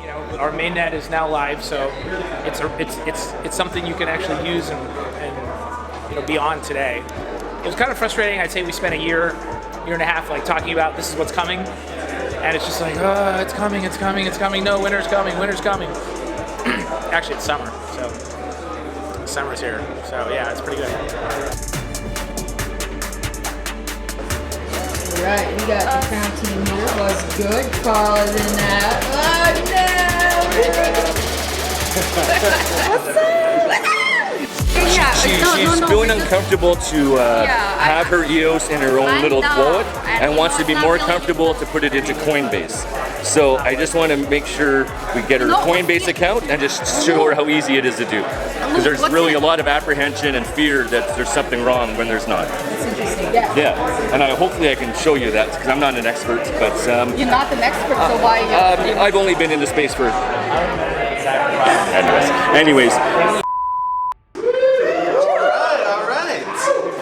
our mainnet is now live, so it's something you can actually use and be on today. It was kind of frustrating. I'd say we spent a year and a half like talking about this is what's coming, and it's just like, oh, it's coming. No, winter's coming. Actually, it's summer, so summer's here. So yeah, it's pretty good. All right, we got the crown team here. Was good. Carl is in that. Oh no! What's up? She's feeling uncomfortable to have her EOS in her own little wallet and wants to be more comfortable to put it into Coinbase. So I just want to make sure we get her Coinbase account and just show her how easy it is to do. Because there's really a lot of apprehension and fear that there's something wrong when there's not. That's interesting, yeah. Yeah, and hopefully I can show you that because I'm not an expert. But you're not an expert, so why? I've only been in the space for. Anyways.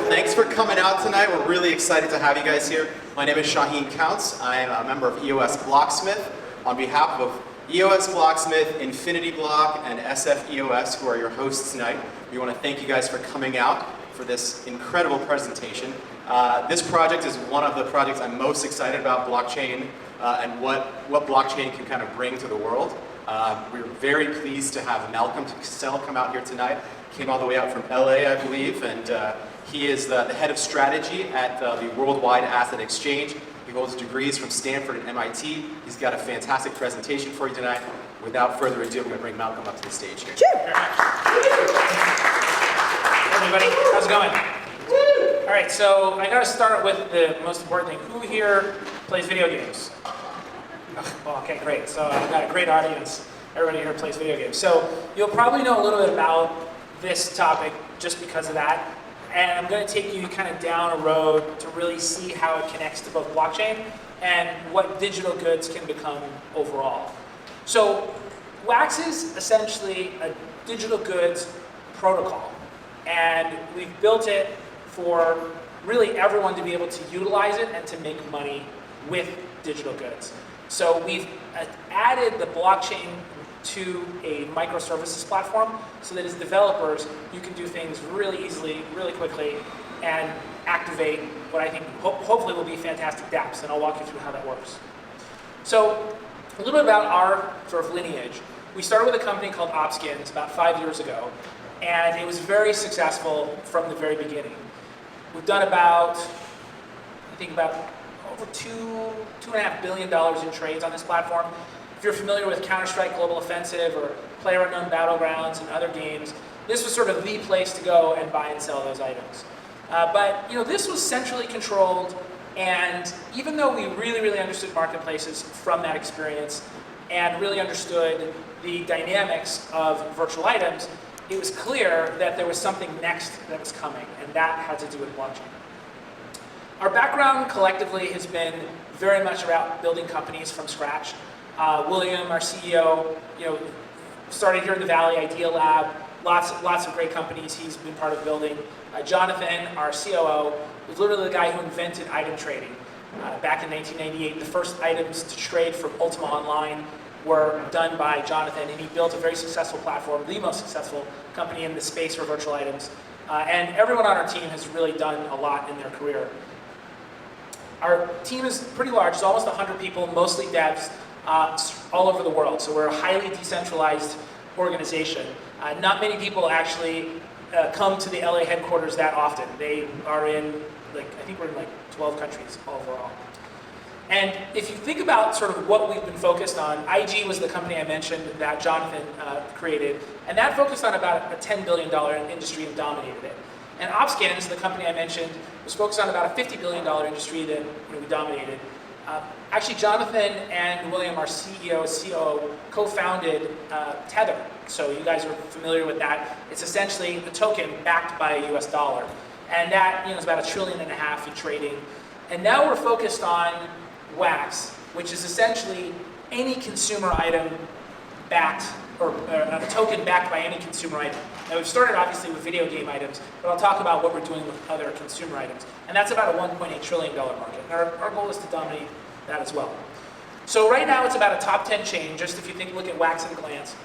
Thanks for coming out tonight. We're really excited to have you guys here. My name is Shaheen Counts. I am a member of EOS Blocksmith. On behalf of EOS Blocksmith, Infinity Block, and SF EOS, who are your hosts tonight, we want to thank you guys for coming out for this incredible presentation. This project is one of the projects I'm most excited about, blockchain, and what blockchain can kind of bring to the world. We're very pleased to have Malcom Casselle come out here tonight. Came all the way out from LA, I believe, and he is the head of strategy at the Worldwide Asset Exchange. He holds degrees from Stanford and MIT. He's got a fantastic presentation for you tonight. Without further ado, I'm going to bring Malcom up to the stage here. Sure. Hey everybody, how's it going? All right, so I got to start with the most important thing. Who here plays video games? Oh, okay, great. So I've got a great audience. Everybody here plays video games. So you'll probably know a little bit about this topic just because of that. And I'm going to take you kind of down a road to really see how it connects to both blockchain and what digital goods can become overall. So Wax is essentially a digital goods protocol. And we've built it for really everyone to be able to utilize it and to make money with digital goods. So we've added the blockchain to a microservices platform so that as developers, you can do things really easily, really quickly, and activate what I think hopefully will be fantastic dApps, and I'll walk you through how that works. So a little bit about our sort of lineage. We started with a company called Opskins about 5 years ago, and it was very successful from the very beginning. We've done about over $2.5 billion in trades on this platform. If you're familiar with Counter-Strike Global Offensive or PlayerUnknown Battlegrounds and other games, this was sort of the place to go and buy and sell those items. But this was centrally controlled, and even though we really understood marketplaces from that experience and really understood the dynamics of virtual items, it was clear that there was something next that was coming, and that had to do with blockchain. Our background collectively has been very much about building companies from scratch. William, our CEO, started here in the Valley, Idea Lab, lots of great companies he's been part of building. Jonathan, our COO, was literally the guy who invented item trading. Back in 1998, the first items to trade from Ultima Online were done by Jonathan, and he built a very successful platform, the most successful company in the space for virtual items. And everyone on our team has really done a lot in their career. Our team is pretty large, it's almost 100 people, mostly devs, all over the world. So we're a highly decentralized organization. Not many people actually come to the LA headquarters that often. They are in, I think we're in 12 countries overall. And if you think about sort of what we've been focused on, IG was the company I mentioned that Jonathan created, and that focused on about a $10 billion industry and dominated it. And Opskins, the company I mentioned, was focused on about a $50 billion industry that we dominated. Actually, Jonathan and William, our CEO, COO, co-founded Tether. So you guys are familiar with that. It's essentially a token backed by a US dollar. And that is about $1.5 trillion in trading. And now we're focused on Wax, which is essentially any consumer item backed, or a token backed by any consumer item. Now we've started obviously with video game items, but I'll talk about what we're doing with other consumer items. And that's about a $1.8 trillion market. And our goal is to dominate that as well. So right now it's about a top 10 chain, just if you look at Wax at a glance.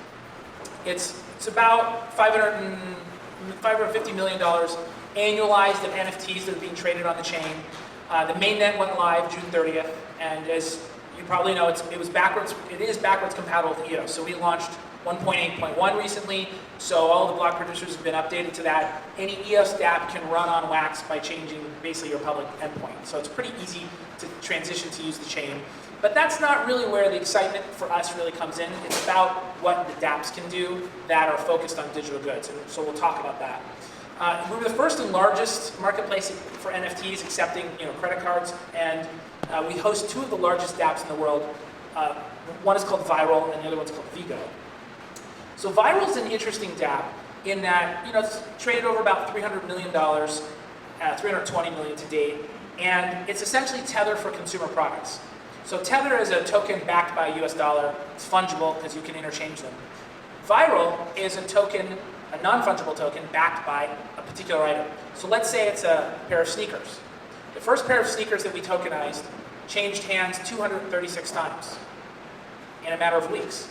It's about $550 million annualized of NFTs that are being traded on the chain. The mainnet went live June 30th, and as you probably know, it is backwards compatible with EOS. So we launched 1.8.1 recently, so all the block producers have been updated to that. Any EOS dApp can run on Wax by changing basically your public endpoint. So it's pretty easy to transition to use the chain. But that's not really where the excitement for us really comes in. It's about what the dApps can do that are focused on digital goods, and so we'll talk about that. We were the first and largest marketplace for NFTs accepting credit cards, and we host two of the largest dApps in the world. One is called Viral, and the other one's called Vigo. So Viral is an interesting dApp in that it's traded over about $300 million, $320 million to date, and it's essentially Tether for consumer products. So Tether is a token backed by a US dollar. It's fungible because you can interchange them. Viral is a token, a non-fungible token backed by a particular item. So let's say it's a pair of sneakers. The first pair of sneakers that we tokenized changed hands 236 times in a matter of weeks.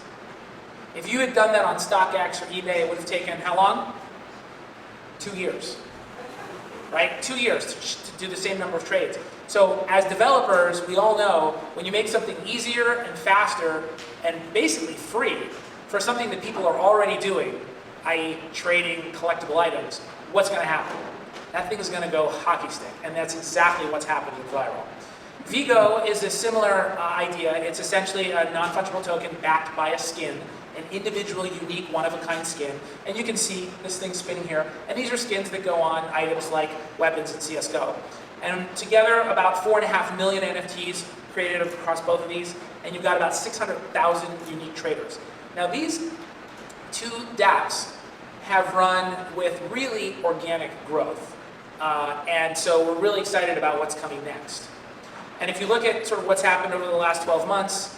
If you had done that on StockX or eBay, it would have taken how long? 2 years, right? 2 years to do the same number of trades. So as developers, we all know when you make something easier and faster and basically free for something that people are already doing, i.e. trading collectible items, what's going to happen? That thing is going to go hockey stick, and that's exactly what's happened with Viral. Vigo is a similar idea. It's essentially a non-fungible token backed by a skin, an individual, unique, one-of-a-kind skin. And you can see this thing spinning here. And these are skins that go on items like weapons in CSGO. And together, about 4.5 million NFTs created across both of these, and you've got about 600,000 unique traders. Now these two dApps have run with really organic growth. And so we're really excited about what's coming next. And if you look at sort of what's happened over the last 12 months,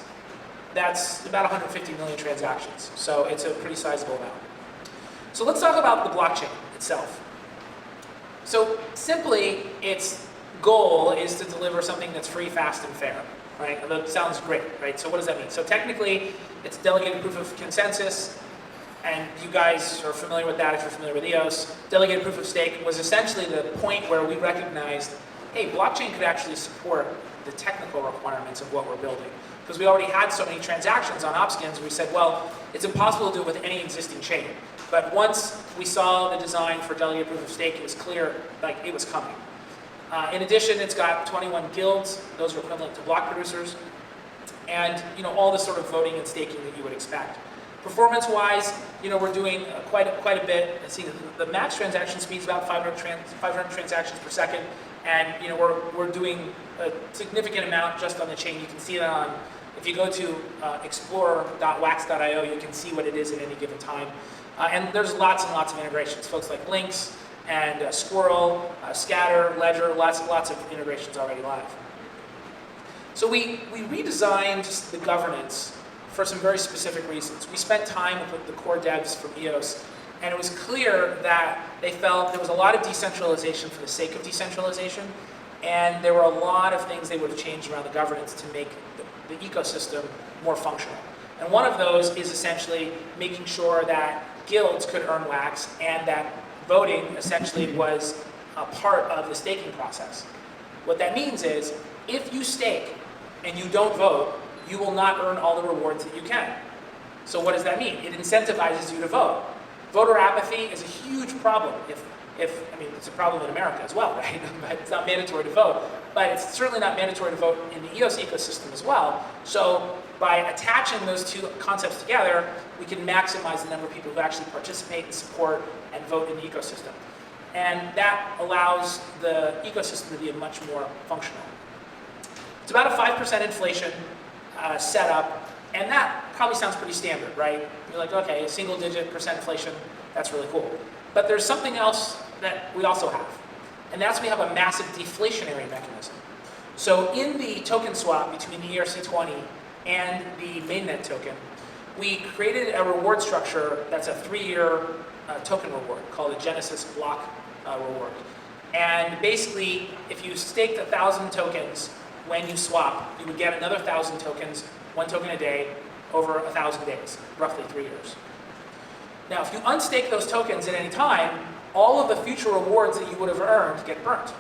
that's about 150 million transactions. So it's a pretty sizable amount. So let's talk about the blockchain itself. So simply, its goal is to deliver something that's free, fast, and fair, right? That sounds great, right? So what does that mean? So technically, it's delegated proof of consensus, and you guys are familiar with that if you're familiar with EOS. Delegated proof of stake was essentially the point where we recognized, hey, blockchain could actually support the technical requirements of what we're building. Because we already had so many transactions on Opskins, we said, well, it's impossible to do it with any existing chain. But once we saw the design for delegated proof of stake, it was clear, like, it was coming. In addition, it's got 21 guilds. Those are equivalent to block producers. And all the sort of voting and staking that you would expect. Performance-wise, we're doing quite a bit. Let's see, the max transaction speed is about 500 transactions per second. And we're doing a significant amount just on the chain. You can see that on, if you go to explorer.wax.io, you can see what it is at any given time. And there's lots and lots of integrations. Folks like Lynx and Squirrel, Scatter, Ledger, lots of integrations already live. So we redesigned the governance for some very specific reasons. We spent time with the core devs from EOS, and it was clear that they felt there was a lot of decentralization for the sake of decentralization, and there were a lot of things they would have changed around the governance to make the ecosystem more functional. And one of those is essentially making sure that guilds could earn Wax and that voting essentially was a part of the staking process. What that means is, if you stake and you don't vote, you will not earn all the rewards that you can. So what does that mean? It incentivizes you to vote. Voter apathy is a huge problem. I mean, it's a problem in America as well, right? It's not mandatory to vote, but it's certainly not mandatory to vote in the EOS ecosystem as well. So by attaching those two concepts together, we can maximize the number of people who actually participate and support and vote in the ecosystem. And that allows the ecosystem to be much more functional. It's about a 5% inflation setup, and that probably sounds pretty standard, right? You're like, okay, a single-digit % inflation, that's really cool. But there's something else that we also have, and that's we have a massive deflationary mechanism. So in the token swap between the ERC20 and the mainnet token, we created a reward structure that's a 3-year token reward called a Genesis block reward. And basically, if you staked 1,000 tokens, when you swap, you would get another 1,000 tokens, 1 token a day, over 1,000 days, roughly 3 years. Now, if you unstake those tokens at any time, all of the future rewards that you would have earned get burnt.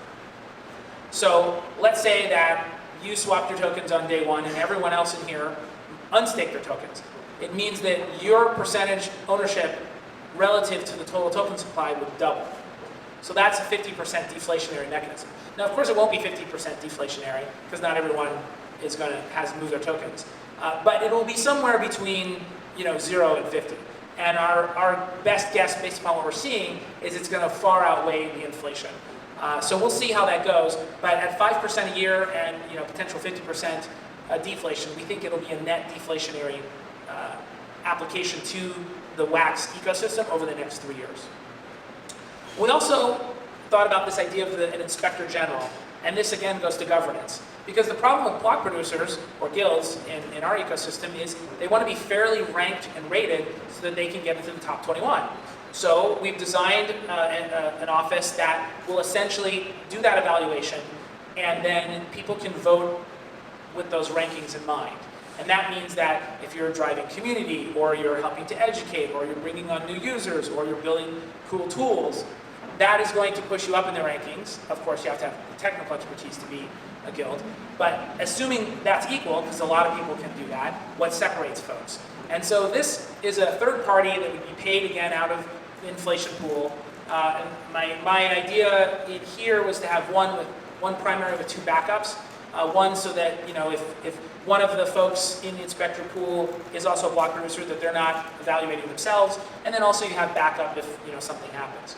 So let's say that you swapped your tokens on day 1 and everyone else in here unstaked their tokens. It means that your percentage ownership relative to the total token supply would double. So that's a 50% deflationary mechanism. Now, of course, it won't be 50% deflationary because not everyone has moved their tokens. But it will be somewhere between 0 and 50. And our best guess, based upon what we're seeing, is it's going to far outweigh the inflation. So we'll see how that goes. But at 5% a year and potential 50% deflation, we think it'll be a net deflationary application to the Wax ecosystem over the next 3 years. We also thought about this idea of an inspector general, and this again goes to governance. Because the problem with block producers, or guilds, in our ecosystem is they want to be fairly ranked and rated so that they can get into the top 21. So we've designed an office that will essentially do that evaluation, and then people can vote with those rankings in mind. And that means that if you're driving community, or you're helping to educate, or you're bringing on new users, or you're building cool tools, that is going to push you up in the rankings. Of course, you have to have the technical expertise to be a guild. But assuming that's equal, because a lot of people can do that, what separates folks? And so this is a third party that would be paid again out of the inflation pool. And my idea in here was to have one primary with 2 backups. One so that if one of the folks in the inspector pool is also a block producer, that they're not evaluating themselves, and then also you have backup if something happens.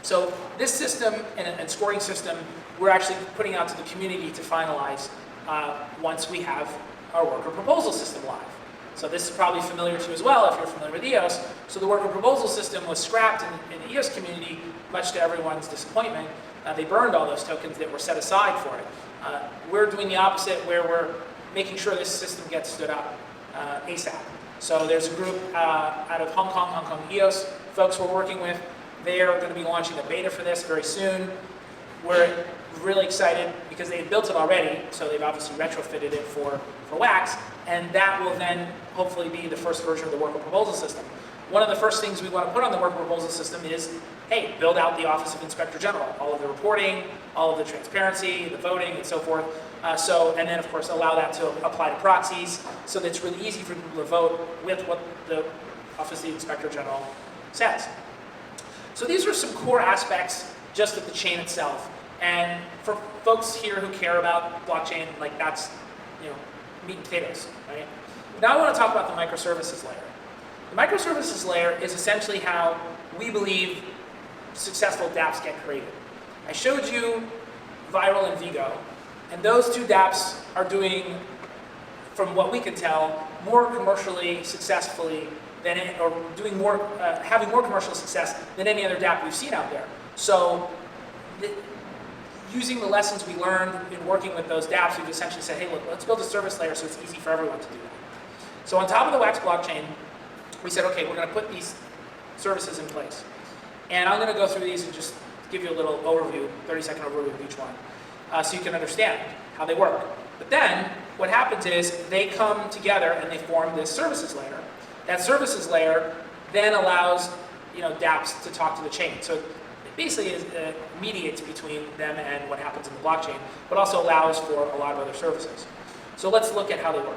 So this system and scoring system, we're actually putting out to the community to finalize once we have our worker proposal system live. So this is probably familiar to you as well if you're familiar with EOS. So the worker proposal system was scrapped in the EOS community, much to everyone's disappointment. They burned all those tokens that were set aside for it. We're doing the opposite, where we're making sure this system gets stood up ASAP. So there's a group out of Hong Kong EOS folks we're working with. They are going to be launching a beta for this very soon. We're really excited because they built it already, so they've obviously retrofitted it for Wax, and that will then hopefully be the first version of the worker proposal system. One of the first things we want to put on the worker proposal system is, hey, build out the Office of Inspector General, all of the reporting, all of the transparency, the voting, and so forth. And then, of course, allow that to apply to proxies, so that it's really easy for people to vote with what the Office of the Inspector General says. So these are some core aspects just of the chain itself. And for folks here who care about blockchain, like that's, meat and potatoes, right? Now I want to talk about the microservices layer. The microservices layer is essentially how we believe successful dApps get created. I showed you Viral and Vigo, and those 2 dApps are doing, from what we can tell, more commercially successfully than having more commercial success than any other dApp we've seen out there. So using the lessons we learned in working with those dApps, we've essentially said, hey, look, let's build a service layer so it's easy for everyone to do that. So on top of the Wax blockchain, we said, okay, we're going to put these services in place. And I'm going to go through these and just give you a little overview, 30-second overview of each one, so you can understand how they work. But then, what happens is they come together and they form this services layer. That services layer then allows dApps to talk to the chain. So it basically mediates between them and what happens in the blockchain, but also allows for a lot of other services. So let's look at how they work.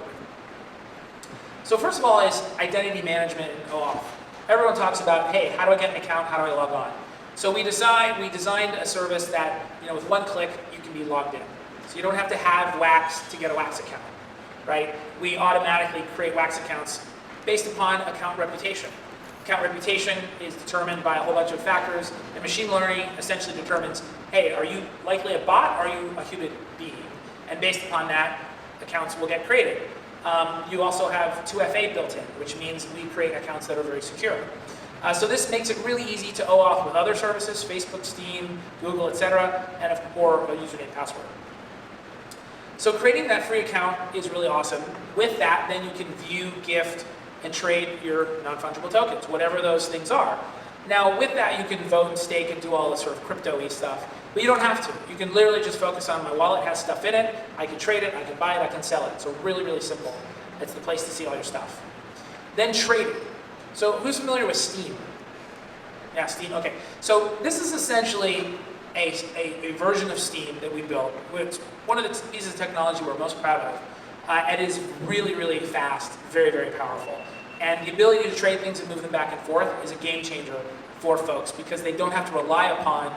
So first of all is identity management and OAuth. Everyone talks about, hey, how do I get an account? How do I log on? So we designed a service that, with one click, you can be logged in. So you don't have to have Wax to get a Wax account, right? We automatically create Wax accounts based upon account reputation. Account reputation is determined by a whole bunch of factors, and machine learning essentially determines, hey, are you likely a bot, or are you a human being? And based upon that, accounts will get created. You also have 2FA built in, which means we create accounts that are very secure. So this makes it really easy to OAuth with other services, Facebook, Steam, Google, etc., or a username and password. So creating that free account is really awesome. With that, then you can view, gift, and trade your non-fungible tokens, whatever those things are. Now, with that, you can vote and stake and do all the sort of crypto-y stuff. But you don't have to. You can literally just focus on my wallet has stuff in it, I can trade it, I can buy it, I can sell it. So really, really simple. It's the place to see all your stuff. Then trading. So who's familiar with Steam? Yeah, Steam, okay. So this is essentially a version of Steam that we built. It's one of the pieces of technology we're most proud of. It is really, really fast, very, very powerful. And the ability to trade things and move them back and forth is a game changer for folks because they don't have to rely upon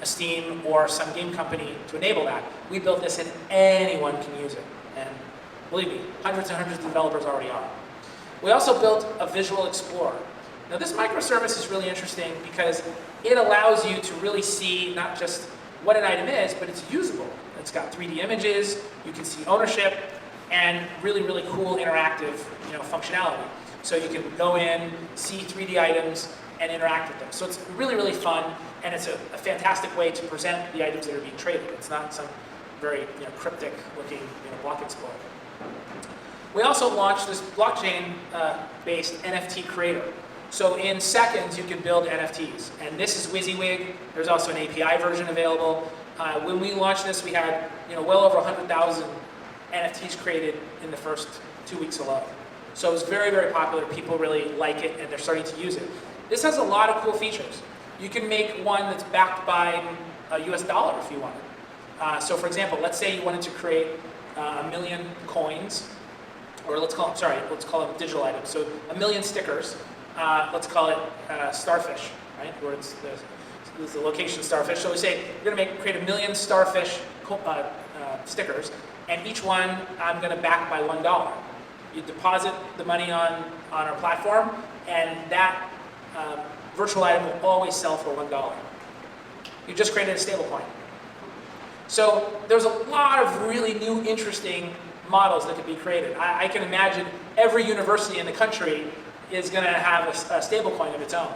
a Steam or some game company to enable that. We built this and anyone can use it. And believe me, hundreds and hundreds of developers already are. We also built a visual explorer. Now this microservice is really interesting because it allows you to really see not just what an item is, but it's usable. It's got 3D images, you can see ownership, and really, really cool interactive functionality. So you can go in, see 3D items, and interact with them. So it's really, really fun, and it's a fantastic way to present the items that are being traded. It's not some very cryptic looking block explorer. We also launched this blockchain-based NFT creator. So in seconds, you can build NFTs. And this is WYSIWYG. There's also an API version available. When we launched this, we had well over 100,000 NFTs created in the first 2 weeks alone. So it was very, very popular. People really like it, and they're starting to use it. This has a lot of cool features. You can make one that's backed by a US dollar if you wanted. So for example, let's say you wanted to create 1 million coins, or let's call them digital items. So 1 million stickers. Let's call it starfish, right? Where it's the location starfish. So we say you're going to create 1 million starfish stickers, and each one I'm going to back by $1. You deposit the money on our platform, and that virtual item will always sell for $1. You just created a stable coin. So there's a lot of really new, interesting models that could be created. I can imagine every university in the country is going to have a stable coin of its own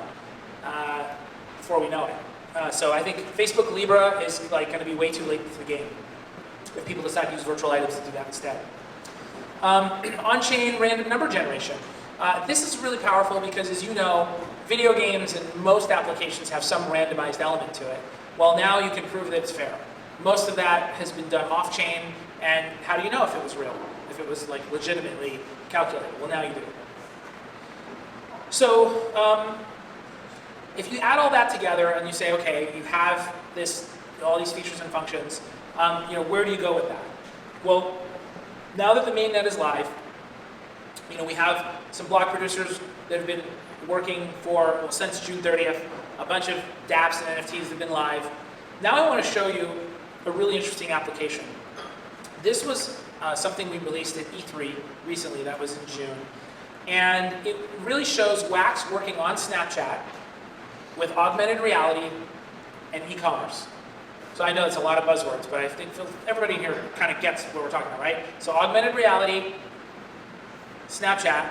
before we know it. So I think Facebook Libra is going to be way too late to the game if people decide to use virtual items to do that instead. On-chain random number generation. This is really powerful because, as you know, video games and most applications have some randomized element to it. Well, now you can prove that it's fair. Most of that has been done off-chain, and how do you know if it was real? If it was legitimately calculated? Well, now you do. So if you add all that together and you say, okay, you have all these features and functions, where do you go with that? Well, now that the mainnet is live, we have some block producers that have been working since June 30th. A bunch of dApps and NFTs have been live. Now I want to show you a really interesting application. This was something we released at E3 recently. That was in June. And it really shows Wax working on Snapchat with augmented reality and e-commerce. So I know it's a lot of buzzwords, but I think everybody here kind of gets what we're talking about, right? So augmented reality, Snapchat,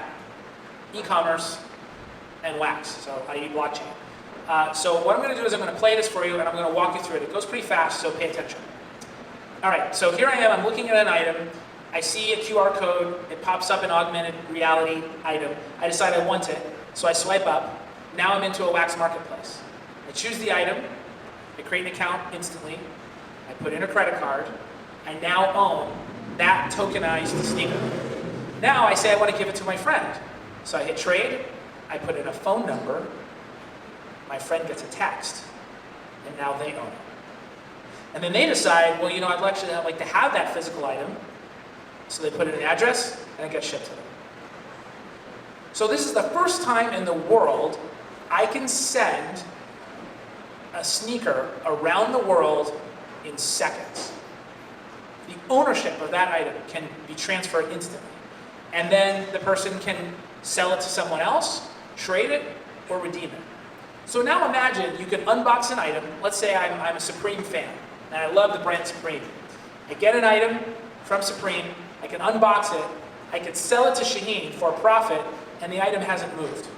e-commerce, and Wax, so i.e. blockchain. So what I'm going to do is I'm going to play this for you, and I'm going to walk you through it. It goes pretty fast, so pay attention. All right, so here I am. I'm looking at an item. I see a QR code. It pops up an augmented reality item. I decide I want it, so I swipe up. Now I'm into a Wax marketplace. I choose the item. I create an account instantly. I put in a credit card. I now own that tokenized sneaker. Now I say I want to give it to my friend. So I hit trade. I put in a phone number. My friend gets a text, and now they own it. And then they decide, well, I'd actually like to have that physical item. So they put in an address, and it gets shipped to them. So this is the first time in the world I can send a sneaker around the world in seconds. The ownership of that item can be transferred instantly. And then the person can sell it to someone else, trade it, or redeem it. So now imagine you can unbox an item. Let's say I'm a Supreme fan, and I love the brand Supreme. I get an item from Supreme, I can unbox it, I can sell it to Shaheen for a profit, and the item hasn't moved.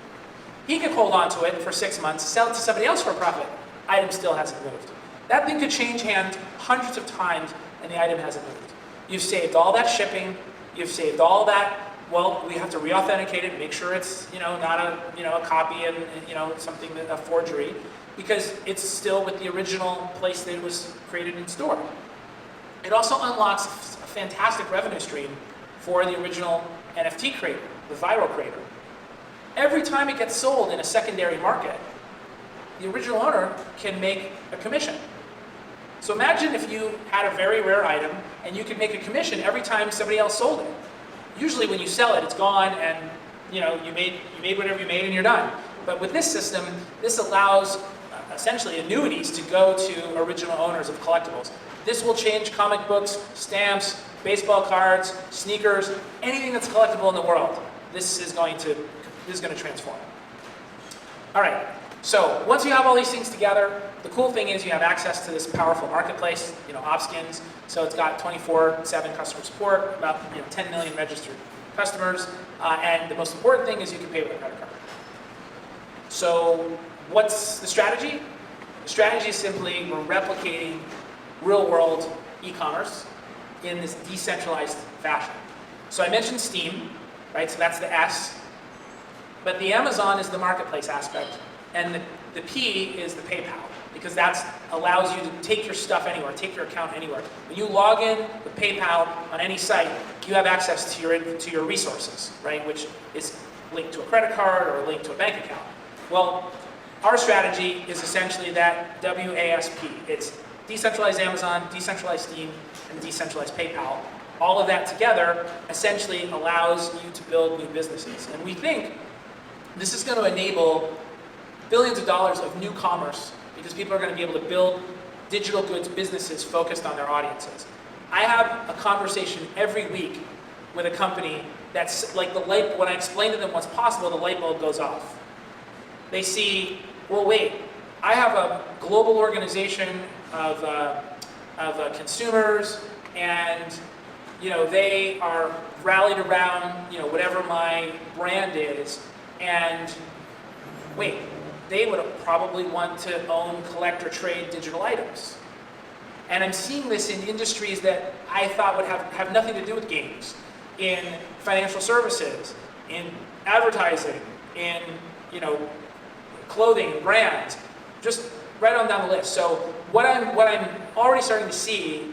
He can hold on to it for 6 months, sell it to somebody else for a profit, item still hasn't moved. That thing could change hands hundreds of times, and the item hasn't moved. You've saved all that shipping, you've saved all that. Well, we have to re-authenticate it, make sure it's not a copy and something a forgery, because it's still with the original place that it was created and stored. It also unlocks a fantastic revenue stream for the original NFT creator, the viral creator. Every time it gets sold in a secondary market, the original owner can make a commission. So imagine if you had a very rare item and you could make a commission every time somebody else sold it. Usually when you sell it, it's gone and you made whatever you made and you're done. But with this system, this allows essentially annuities to go to original owners of collectibles. This will change comic books, stamps, baseball cards, sneakers, anything that's collectible in the world. This is going to transform. All right, so once you have all these things together, the cool thing is you have access to this powerful marketplace, Opskins. So it's got 24/7 customer support, about 10 million registered customers, and the most important thing is you can pay with a credit card. So what's the strategy? The strategy is simply we're replicating real-world e-commerce in this decentralized fashion. So I mentioned Steam, right? So that's the S. But the Amazon is the marketplace aspect, and the P is the PayPal, because that allows you to take your stuff anywhere, take your account anywhere. When you log in with PayPal on any site, you have access to your resources, right? Which is linked to a credit card or linked to a bank account. Well, our strategy is essentially that WASP. It's decentralized Amazon, decentralized Steam, and decentralized PayPal. All of that together essentially allows you to build new businesses. And we think this is going to enable billions of dollars of new commerce, because people are going to be able to build digital goods businesses focused on their audiences. I have a conversation every week with a company that's like when I explain to them what's possible, the light bulb goes off. They see, well, wait, I have a global organization of consumers, and they are rallied around whatever my brand is, and wait, they would probably want to own, collect, or trade digital items. And I'm seeing this in industries that I thought would have nothing to do with games, in financial services, in advertising, in clothing, brands, just right on down the list. So what I'm already starting to see,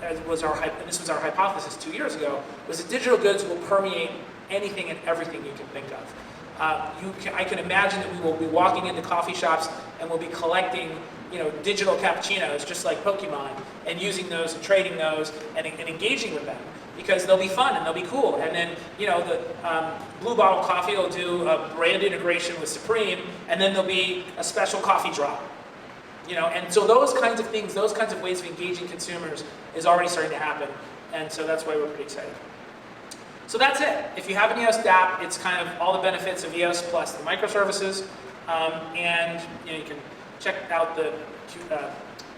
and this was our hypothesis 2 years ago, was that digital goods will permeate anything and everything you can think of. I can imagine that we will be walking into coffee shops and we'll be collecting, digital cappuccinos, just like Pokemon, and using those and trading those and engaging with them, because they'll be fun and they'll be cool. And then, the Blue Bottle Coffee will do a brand integration with Supreme, and then there'll be a special coffee drop. And so those kinds of things, those kinds of ways of engaging consumers is already starting to happen, and so that's why we're pretty excited. So that's it. If you have an EOS dApp, it's kind of all the benefits of EOS plus the microservices, and you can check out the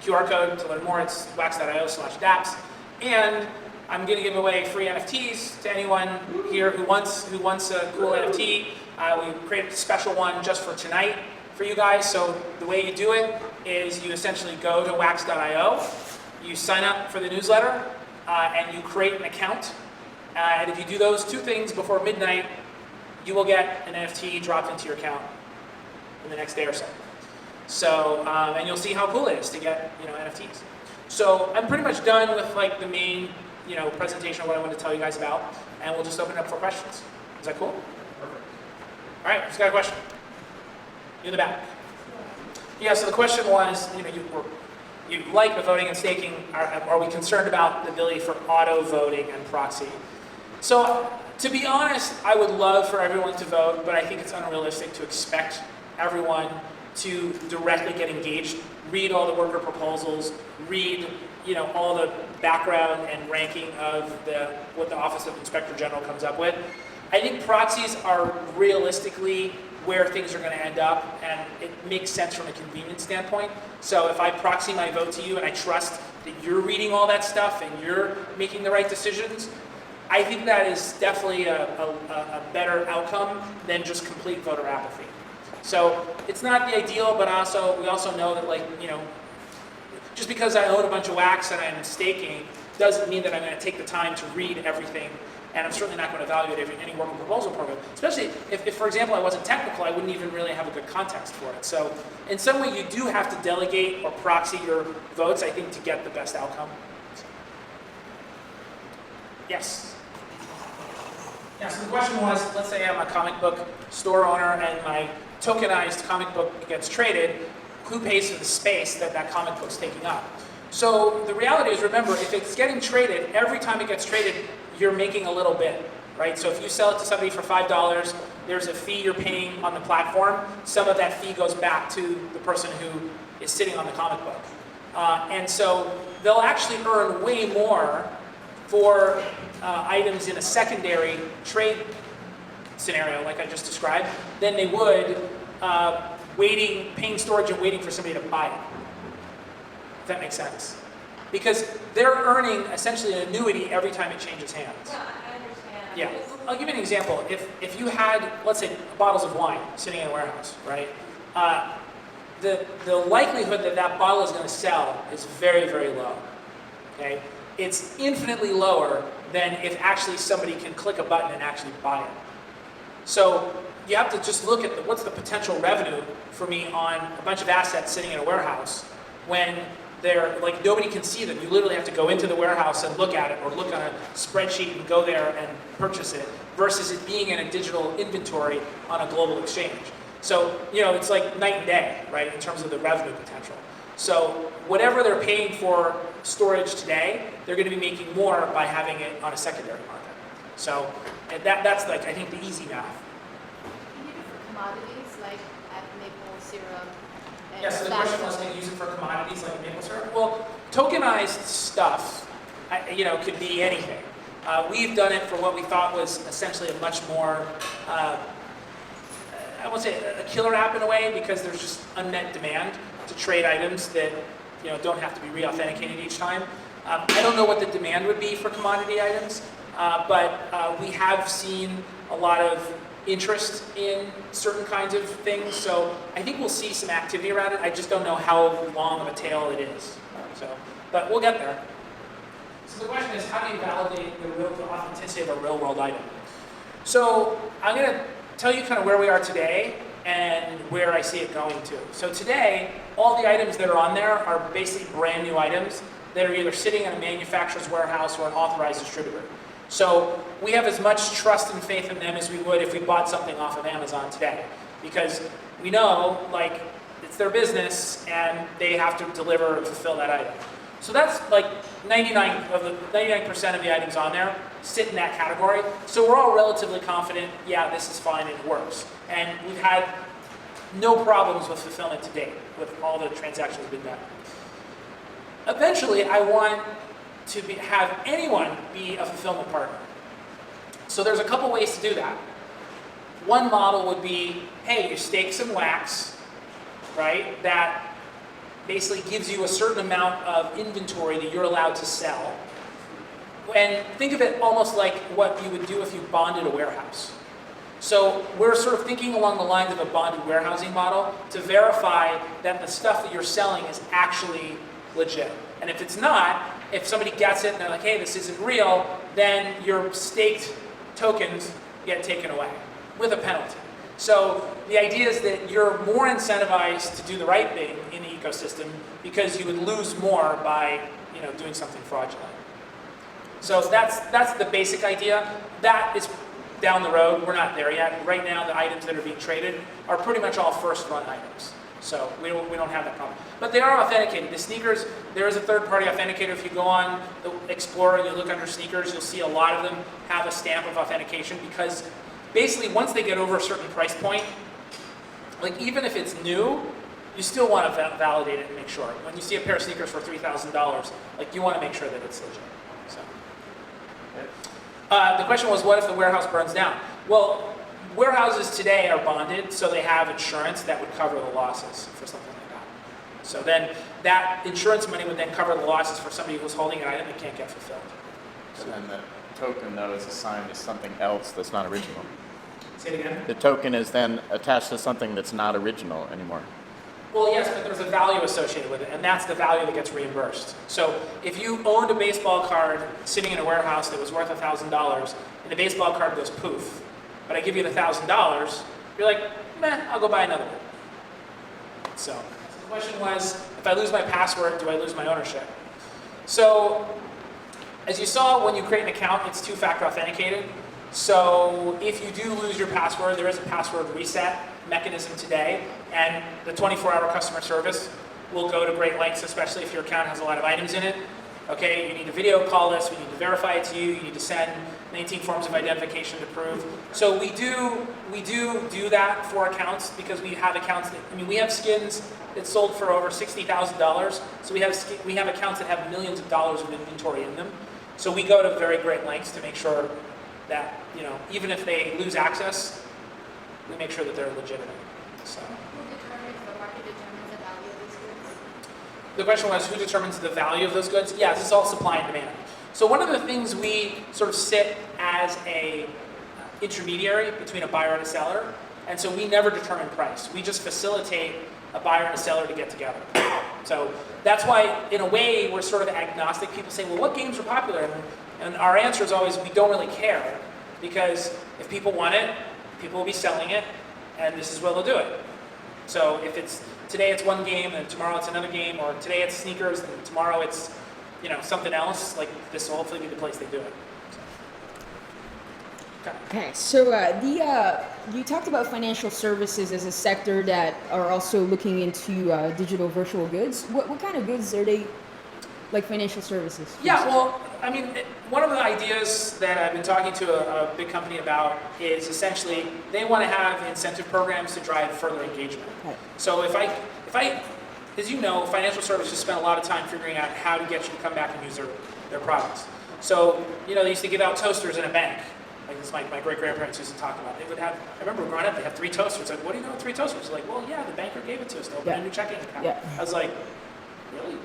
QR code to learn more. It's wax.io/dapps, and I'm going to give away free NFTs to anyone here who wants a cool NFT. We created a special one just for tonight for you guys. So the way you do it is you essentially go to wax.io, you sign up for the newsletter, and you create an account. And if you do those two things before midnight, you will get an NFT dropped into your account in the next day or so. So, and you'll see how cool it is to get, NFTs. So I'm pretty much done with the main, presentation of what I want to tell you guys about, and we'll just open it up for questions. Is that cool? Perfect. All right, who's got a question? You in the back. Yeah. So the question was, you like the voting and staking. Are we concerned about the ability for auto voting and proxy? So, to be honest, I would love for everyone to vote, but I think it's unrealistic to expect everyone to directly get engaged, read all the worker proposals, read all the background and ranking of what the Office of Inspector General comes up with. I think proxies are realistically where things are going to end up, and it makes sense from a convenience standpoint. So if I proxy my vote to you and I trust that you're reading all that stuff and you're making the right decisions, I think that is definitely a better outcome than just complete voter apathy. So it's not the ideal, but we also know that just because I own a bunch of wax and I'm staking, doesn't mean that I'm going to take the time to read everything, and I'm certainly not going to evaluate any work and proposal program. Especially if, for example, I wasn't technical, I wouldn't even really have a good context for it. So in some way, you do have to delegate or proxy your votes, I think, to get the best outcome. Yes? Yeah, so the question was, let's say I'm a comic book store owner and my tokenized comic book gets traded, who pays for the space that that comic book's taking up? So the reality is, remember, if it's getting traded, every time it gets traded, you're making a little bit, right? So if you sell it to somebody for $5, there's a fee you're paying on the platform. Some of that fee goes back to the person who is sitting on the comic book. And so they'll actually earn way more for items in a secondary trade scenario, like I just described, than they would paying storage and waiting for somebody to buy it. If that makes sense. Because they're earning essentially an annuity every time it changes hands. Yeah, I understand. Yeah, I'll give you an example. If you had, let's say, bottles of wine sitting in a warehouse, right? The likelihood that that bottle is going to sell is very, very low. Okay, it's infinitely lower than if actually somebody can click a button and actually buy it. So you have to just look at what's the potential revenue for me on a bunch of assets sitting in a warehouse when they're like nobody can see them. You literally have to go into the warehouse and look at it, or look on a spreadsheet and go there and purchase it, versus it being in a digital inventory on a global exchange. So, it's like night and day, right, in terms of the revenue potential. So whatever they're paying for storage today, they're going to be making more by having it on a secondary market. So that's like, I think, the easy math. Can you do for commodities like maple syrup? Yeah, so the question was, can you use it for commodities like maple syrup? Well, tokenized stuff, could be anything. We've done it for what we thought was essentially a much more, I won't say a killer app in a way, because there's just unmet demand to trade items that don't have to be re-authenticated each time. I don't know what the demand would be for commodity items, but we have seen a lot of interest in certain kinds of things, so I think we'll see some activity around it. I just don't know how long of a tail it is. But we'll get there. So the question is, how do you validate the authenticity of a real-world item? So I'm going to tell you kind of where we are today and where I see it going to. So today, all the items that are on there are basically brand new items that are either sitting in a manufacturer's warehouse or an authorized distributor. So we have as much trust and faith in them as we would if we bought something off of Amazon today, because we know, like, it's their business and they have to deliver and fulfill that item. So that's like 99% of the items on there sit in that category. So we're all relatively confident, yeah, this is fine and it works. And we've had no problems with fulfillment to date, with all the transactions we've done. Eventually, I want to have anyone be a fulfillment partner. So there's a couple ways to do that. One model would be, hey, you stake some wax, right, that basically gives you a certain amount of inventory that you're allowed to sell. And think of it almost like what you would do if you bonded a warehouse. So we're sort of thinking along the lines of a bonded warehousing model to verify that the stuff that you're selling is actually legit. And if it's not, if somebody gets it and they're like, hey, this isn't real, then your staked tokens get taken away with a penalty. So the idea is that you're more incentivized to do the right thing in the ecosystem because you would lose more by doing something fraudulent. So that's the basic idea. That is down the road. We're not there yet. Right now, the items that are being traded are pretty much all first-run items. So we don't have that problem. But they are authenticated. The sneakers, there is a third-party authenticator. If you go on the Explorer and you look under sneakers, you'll see a lot of them have a stamp of authentication, because basically once they get over a certain price point, like even if it's new, you still want to validate it and make sure. When you see a pair of sneakers for $3,000, like you want to make sure that it's legit. So. The question was, what if the warehouse burns down? Well, warehouses today are bonded, so they have insurance that would cover the losses for something like that. So then that insurance money would then cover the losses for somebody who's holding an item that can't get fulfilled. So then the token, though, is assigned to something else that's not original. Say it again? The token is then attached to something that's not original anymore. Well, yes, but there's a value associated with it, and that's the value that gets reimbursed. So if you owned a baseball card sitting in a warehouse that was worth $1,000, and the baseball card goes poof, but I give you the $1,000, you're like, meh, I'll go buy another one. So the question was, if I lose my password, do I lose my ownership? So as you saw, when you create an account, it's two-factor authenticated. So if you do lose your password, there is a password reset mechanism today, and the 24-hour customer service will go to great lengths, especially if your account has a lot of items in it. Okay, you need to video call this, we need to verify it's you need to send 19 forms of identification to prove. So we do that for accounts, because we have accounts that, I mean, we have skins that sold for over $60,000. So we have accounts that have millions of dollars of inventory in them. So we go to very great lengths to make sure that, you know, even if they lose access, we make sure that they're legitimate. So. Who determines, the market determines the value of these goods? The question was, who determines the value of those goods? Yeah, this is all supply and demand. So one of the things we sort of sit as a intermediary between a buyer and a seller, and so we never determine price. We just facilitate a buyer and a seller to get together. So that's why, in a way, we're sort of agnostic. People say, well, what games are popular? And our answer is always, we don't really care, because if people want it, people will be selling it, and this is where they'll do it. So if it's today it's one game, and tomorrow it's another game, or today it's sneakers, and tomorrow it's, you know, something else, like this will hopefully be the place they do it. Okay, so you talked about financial services as a sector that are also looking into digital virtual goods. What kind of goods are they, like financial services? Yeah, well, I mean, one of the ideas that I've been talking to a big company about is essentially they want to have incentive programs to drive further engagement. Right. So if I, as you know, financial services spend a lot of time figuring out how to get you to come back and use their products. So, you know, they used to give out toasters in a bank. Like this, my great-grandparents used to talk about. They would have, I remember growing up, they had 3 toasters. Like, what do you know with 3 toasters? Like, well, yeah, the banker gave it to us to open a new checking account. Yeah. I was like, really?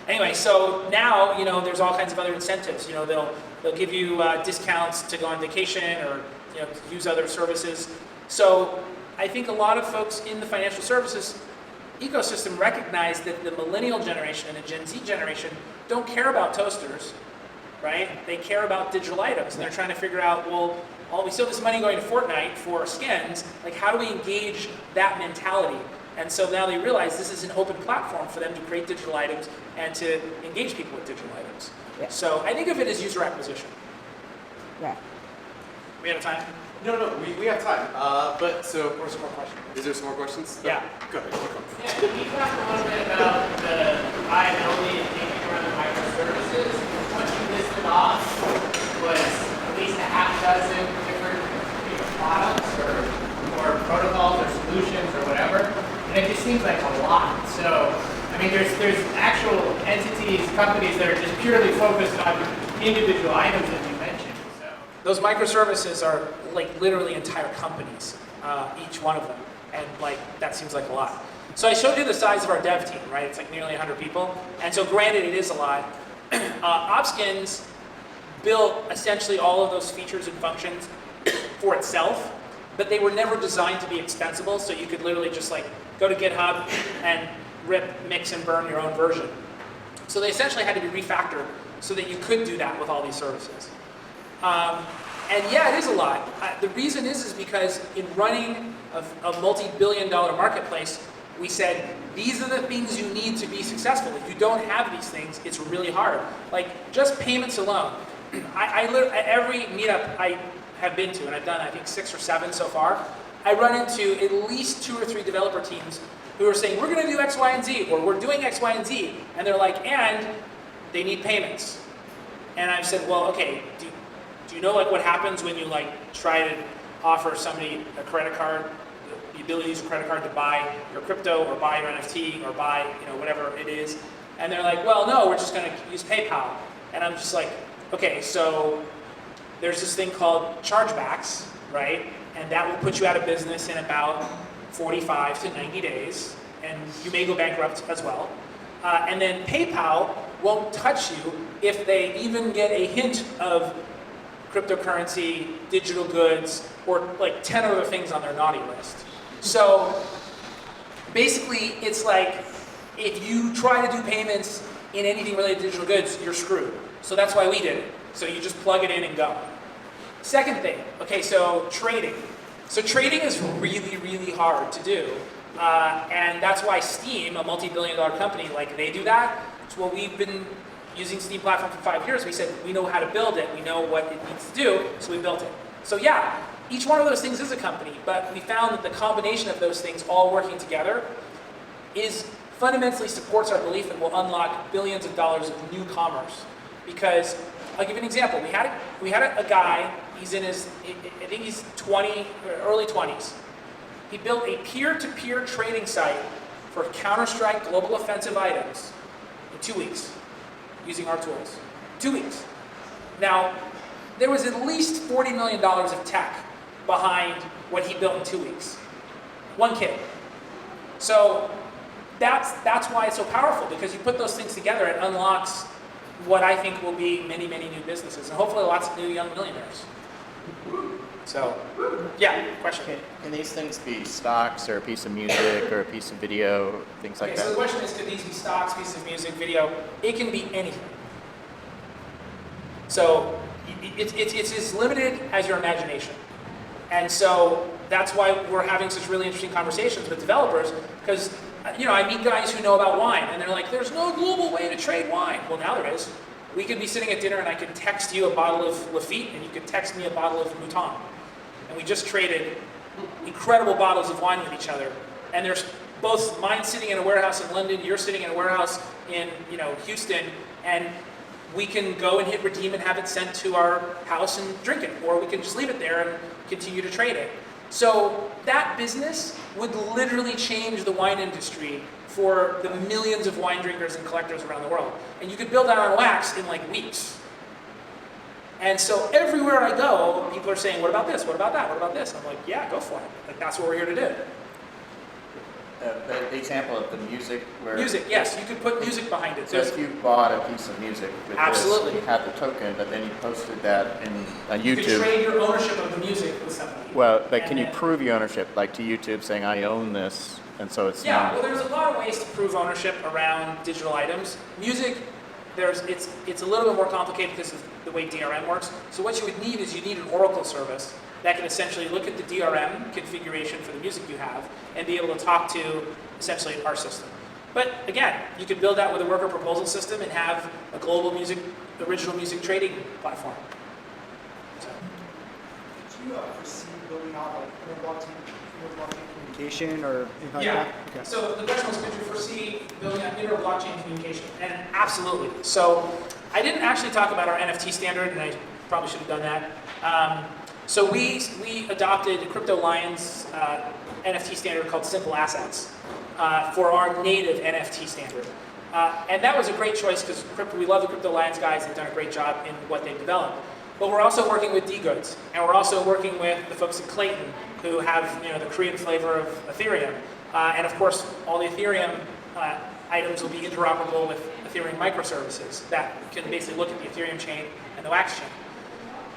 Anyway, so now, you know, there's all kinds of other incentives. You know, they'll give you discounts to go on vacation, or, you know, to use other services. So I think a lot of folks in the financial services ecosystem recognize that the millennial generation and the Gen Z generation don't care about toasters, right? They care about digital items, and they're trying to figure out, well, we still have this money going to Fortnite for skins, like how do we engage that mentality? And so now they realize this is an open platform for them to create digital items and to engage people with digital items. Yeah. So I think of it as user acquisition. Yeah. We have time? No, we have time. But so, Or some more questions? is there some more questions? Yeah. Go ahead. Yeah, can you talk a little bit about the viability and thinking around the microservices? What you listed off was at least a half dozen different products or protocols or solutions or whatever, and it just seems like a lot. So, I mean, there's actual entities, companies that are just purely focused on individual items that you mentioned. So. Those microservices are like literally entire companies, each one of them, and like that seems like a lot. So I showed you the size of our dev team, right? It's like nearly 100 people, and so granted it is a lot. Opskins built essentially all of those features and functions for itself, but they were never designed to be extensible, so you could literally just like go to GitHub and rip, mix, and burn your own version. So they essentially had to be refactored so that you could do that with all these services. And yeah, it is a lot. The reason is because in running a multi-billion-dollar marketplace, we said, these are the things you need to be successful. If you don't have these things, it's really hard. Like, just payments alone. Every meetup I have been to, and I've done, I think, 6 or 7 so far, I run into at least 2 or 3 developer teams who are saying, we're going to do X, Y, and Z, or we're doing X, Y, and Z, and they're like, and they need payments. And I've said, well, okay, do you know like what happens when you like try to offer somebody a credit card, the ability to use a credit card to buy your crypto or buy your NFT or buy, you know, whatever it is? And they're like, well, no, we're just going to use PayPal. And I'm just like, okay, so there's this thing called chargebacks, right? And that will put you out of business in about 45 to 90 days, and you may go bankrupt as well. And then PayPal won't touch you if they even get a hint of cryptocurrency, digital goods, or like 10 other things on their naughty list. So Basically, it's like if you try to do payments in anything related to digital goods, you're screwed. So that's why we did it. So you just plug it in and go. Second thing, okay, so trading. So trading is really, really hard to do. And that's why Steam, a multi-billion-dollar company, like they do that. So what we've been using Steam platform for 5 years, we said we know how to build it, we know what it needs to do, so we built it. So yeah, each one of those things is a company, but we found that the combination of those things all working together fundamentally supports our belief that we'll unlock billions of dollars of new commerce. Because, I'll give you an example. We had a guy, he's in his, I think he's 20, or early 20s. He built a peer-to-peer trading site for Counter-Strike Global Offensive items in 2 weeks, using our tools. 2 weeks. Now, there was at least $40 million of tech behind what he built in 2 weeks. One kid. So that's why it's so powerful, because you put those things together, it unlocks what I think will be many, many new businesses, and hopefully lots of new young millionaires. So, yeah, question. Can these things be stocks or a piece of music or a piece of video, things like Okay, that? so the question is, could these be stocks, pieces of music, video? It can be anything. So it's as limited as your imagination. And so that's why we're having such really interesting conversations with developers, because I meet guys who know about wine, and they're like, there's no global way to trade wine. Well, now there is. We could be sitting at dinner and I could text you a bottle of Lafite, and you could text me a bottle of Mouton. And we just traded incredible bottles of wine with each other. And there's both mine sitting in a warehouse in London, you're sitting in a warehouse in Houston, and we can go and hit redeem and have it sent to our house and drink it. Or we can just leave it there and continue to trade it. So that business would literally change the wine industry for the millions of wine drinkers and collectors around the world. And you could build that on Wax in like weeks. And so everywhere I go, people are saying, what about this? What about that? What about this? I'm like, yeah, go for it. Like, that's what we're here to do. The example of the music where... Music, yes. You could put music behind it. So if you bought a piece of music with Absolutely. this, you had the token, but then you posted that in YouTube. You could trade your ownership of the music with somebody. Well, but can you prove your ownership, like to YouTube saying, I own this, and so it's Yeah, not... well, there's a lot of ways to prove ownership around digital items. Music, it's a little bit more complicated because of the way DRM works. So what you would need is you need an Oracle service that can essentially look at the DRM configuration for the music you have and be able to talk to essentially our system. But again, you could build that with a worker proposal system and have a global original music trading platform. So. Do you foresee building out like blockchain communication or anything like Yeah. that? Okay. So the question was, could you foresee building out inter-blockchain communication? And absolutely. So I didn't actually talk about our NFT standard, and I probably should have done that. So we adopted Crypto Lion's NFT standard called Simple Assets for our native NFT standard. And that was a great choice because we love the Crypto Lions guys. They've done a great job in what they've developed. But we're also working with D-Goods, and we're also working with the folks at Clayton who have the Korean flavor of Ethereum. And of course, all the Ethereum items will be interoperable with Ethereum microservices that can basically look at the Ethereum chain and the Wax chain.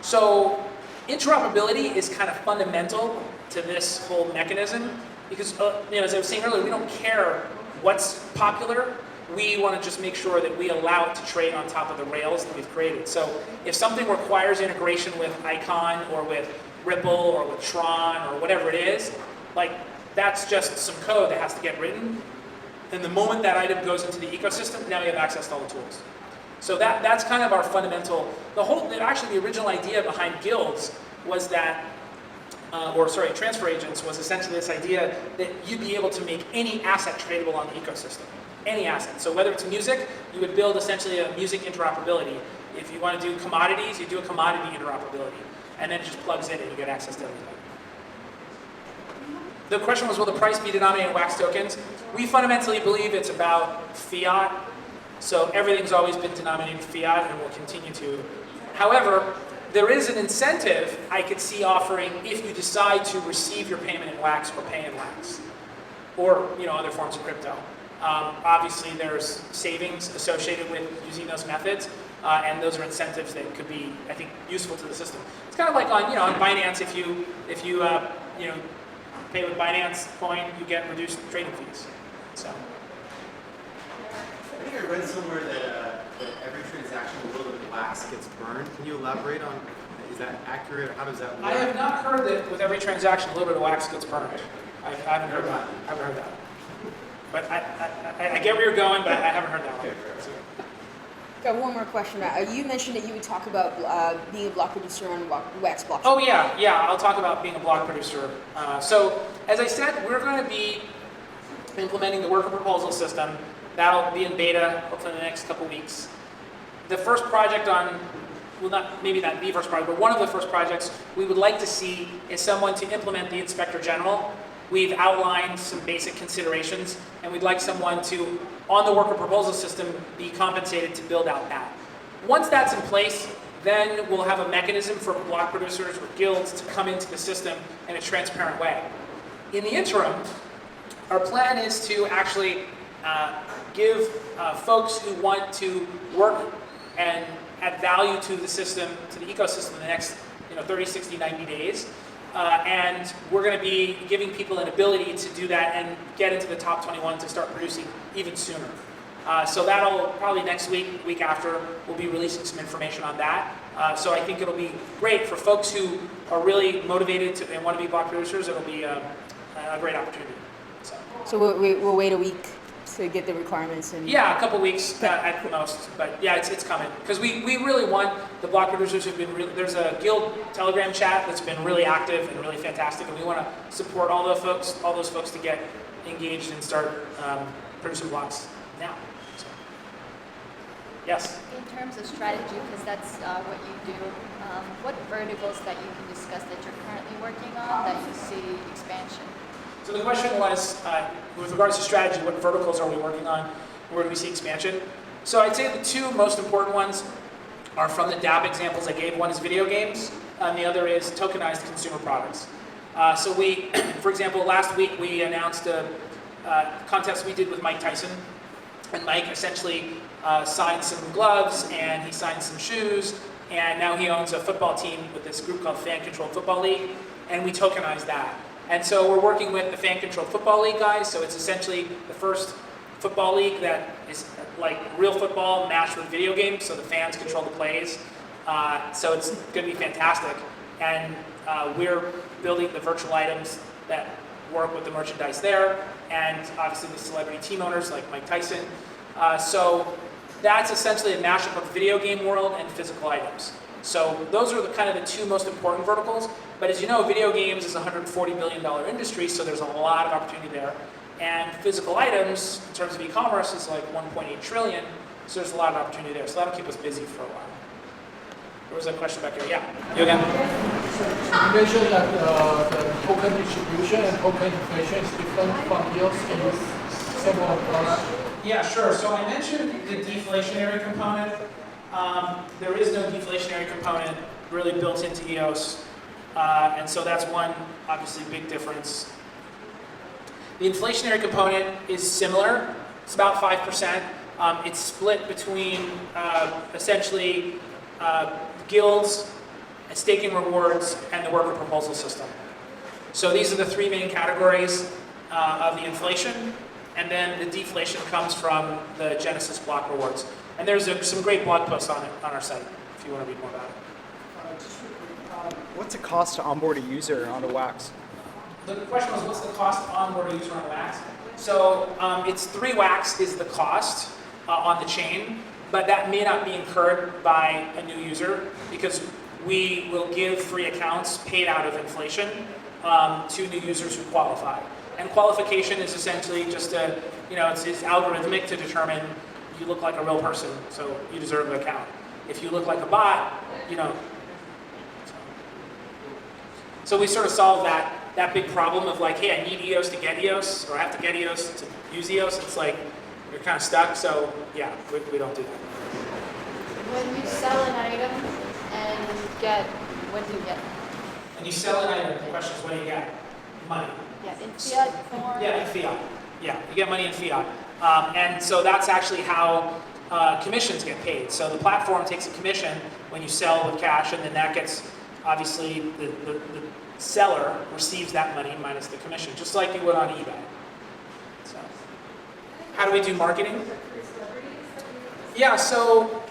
So interoperability is kind of fundamental to this whole mechanism because, as I was saying earlier, we don't care what's popular. We want to just make sure that we allow it to trade on top of the rails that we've created. So if something requires integration with Icon or with Ripple or with Tron or whatever it is, like that's just some code that has to get written. And the moment that item goes into the ecosystem, now you have access to all the tools. So that's kind of our fundamental, actually the original idea behind guilds was that, transfer agents was essentially this idea that you'd be able to make any asset tradable on the ecosystem. Any asset. So whether it's music, you would build essentially a music interoperability. If you want to do commodities, you do a commodity interoperability. And then it just plugs in and you get access to everything. The question was, will the price be denominated in Wax tokens? We fundamentally believe it's about fiat. So everything's always been denominated in fiat and will continue to. However, there is an incentive I could see offering if you decide to receive your payment in Wax or pay in Wax. Or other forms of crypto. Obviously, there's savings associated with using those methods, and those are incentives that could be, I think, useful to the system. It's kind of like on Binance, if you pay with Binance coin, you get reduced trading fees. So. I think I read somewhere that every transaction a little bit of wax gets burned. Can you elaborate on, is that accurate, or how does that work? I have not heard that with every transaction a little bit of wax gets burned. I haven't heard that. I haven't heard that. But I get where you're going, but I haven't heard that one. Got one more question. You mentioned that you would talk about being a block producer on Wax blockchain. Oh yeah, I'll talk about being a block producer. So as I said, we're going to be implementing the worker proposal system. That'll be in beta hopefully in the next couple weeks. The first project on, well, maybe not the first project, but one of the first projects we would like to see is someone to implement the Inspector General. We've outlined some basic considerations, and we'd like someone to, on the worker proposal system, be compensated to build out that. Once that's in place, then we'll have a mechanism for block producers or guilds to come into the system in a transparent way. In the interim, our plan is to actually give folks who want to work and add value to the system, to the ecosystem in the next 30, 60, 90 days. And we're going to be giving people an ability to do that and get into the top 21 to start producing even sooner. So that'll probably next week, week after, we'll be releasing some information on that. So I think it'll be great for folks who are really motivated to, and want to be block producers. It'll be a great opportunity. So we'll wait a week to get the requirements. And yeah, a couple weeks at the most, but yeah, it's coming. Because we really want the block producers who've been really, there's a guild Telegram chat that's been really active and really fantastic, and we want to support all those folks to get engaged and start producing blocks now. So, yes? In terms of strategy, because that's what you do, what verticals that you can discuss that you're currently working on that you see expansion? So the question was, with regards to strategy, what verticals are we working on? Where do we see expansion? So I'd say the two most important ones are from the DApp examples I gave. One is video games, and the other is tokenized consumer products. So we, for example, last week we announced a contest we did with Mike Tyson. And Mike essentially signed some gloves, and he signed some shoes, and now he owns a football team with this group called Fan Controlled Football League, and we tokenized that. And so we're working with the Fan Controlled Football League guys, so it's essentially the first football league that is like real football matched with video games, so the fans control the plays. So it's going to be fantastic. And we're building the virtual items that work with the merchandise there, and obviously the celebrity team owners like Mike Tyson. So that's essentially a mashup of video game world and physical items. So those are kind of the two most important verticals. But as you know, video games is a $140 billion industry, so there's a lot of opportunity there. And physical items, in terms of e-commerce, is like 1.8 trillion, so there's a lot of opportunity there. So that'll keep us busy for a while. There was a question back here. Yeah, you again? You mentioned that the token distribution and token inflation is different from yields. Can you say more about that? Yeah, sure. So I mentioned the deflationary component. There is no deflationary component really built into EOS. And so that's one, obviously, big difference. The inflationary component is similar. It's about 5%. It's split between essentially guilds, staking rewards, and the worker proposal system. So these are the three main categories of the inflation. And then the deflation comes from the Genesis block rewards. And there's some great blog posts on it on our site if you want to read more about it. What's the cost to onboard a user onto Wax? The question was, what's the cost to onboard a user on Wax? So it's 3 Wax is the cost on the chain, but that may not be incurred by a new user because we will give free accounts paid out of inflation to new users who qualify. And qualification is essentially just it's algorithmic to determine you look like a real person, so you deserve an account. If you look like a bot, So we sort of solve that big problem of like, hey, I need EOS to get EOS, or I have to get EOS to use EOS. It's like, you're kind of stuck, so yeah, we don't do that. When you sell an item and what do you get? When you sell an item, the question is, what do you get? Money. Yeah, in fiat form? Yeah, in fiat. Yeah, you get money in fiat. And so that's actually how commissions get paid. So the platform takes a commission when you sell with cash, and then that gets obviously the seller receives that money minus the commission, just like you would on eBay. So, how do we do marketing? Yeah, so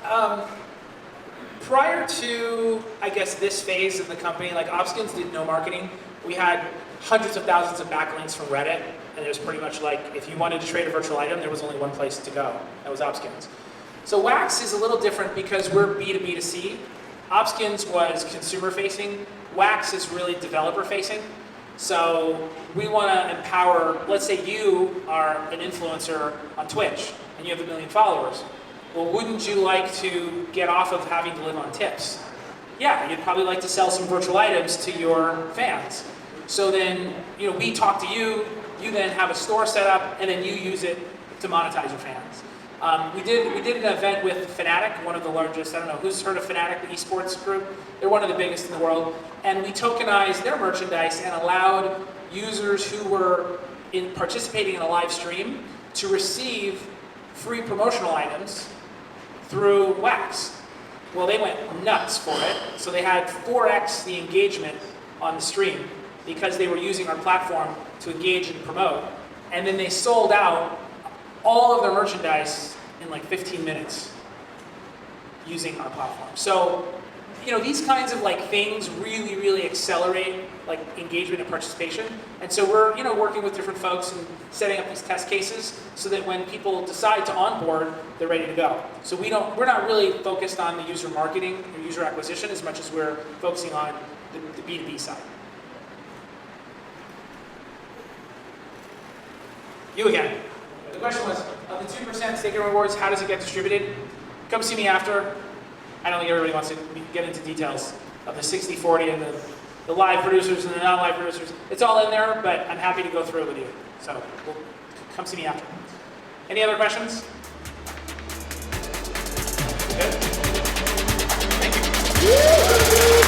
prior to, I guess, this phase of the company, like Opskins did no marketing. We had hundreds of thousands of backlinks from Reddit, and it was pretty much like, if you wanted to trade a virtual item, there was only one place to go. That was Opskins. So Wax is a little different because we're B2B2C. Opskins was consumer-facing. Wax is really developer-facing. So we want to empower, let's say you are an influencer on Twitch, and you have 1 million followers. Well, wouldn't you like to get off of having to live on tips? Yeah, you'd probably like to sell some virtual items to your fans. So then, we talk to you, you then have a store set up, and then you use it to monetize your fans. We did an event with Fnatic, one of the largest, I don't know, who's heard of Fnatic, the esports group? They're one of the biggest in the world. And we tokenized their merchandise and allowed users who were participating in a live stream to receive free promotional items through Wax. Well, they went nuts for it. So they had 4x the engagement on the stream because they were using our platform to engage and promote. And then they sold out all of their merchandise in like 15 minutes using our platform. So, these kinds of things really, really accelerate engagement and participation. And so we're, working with different folks and setting up these test cases so that when people decide to onboard, they're ready to go. So we're not really focused on the user marketing or user acquisition as much as we're focusing on the B2B side. You again. The question was, of the 2% stake and rewards, how does it get distributed? Come see me after. I don't think everybody wants to get into details of the 60-40 and the live producers and the non-live producers. It's all in there, but I'm happy to go through it with you. So come see me after. Any other questions? Good? Thank you.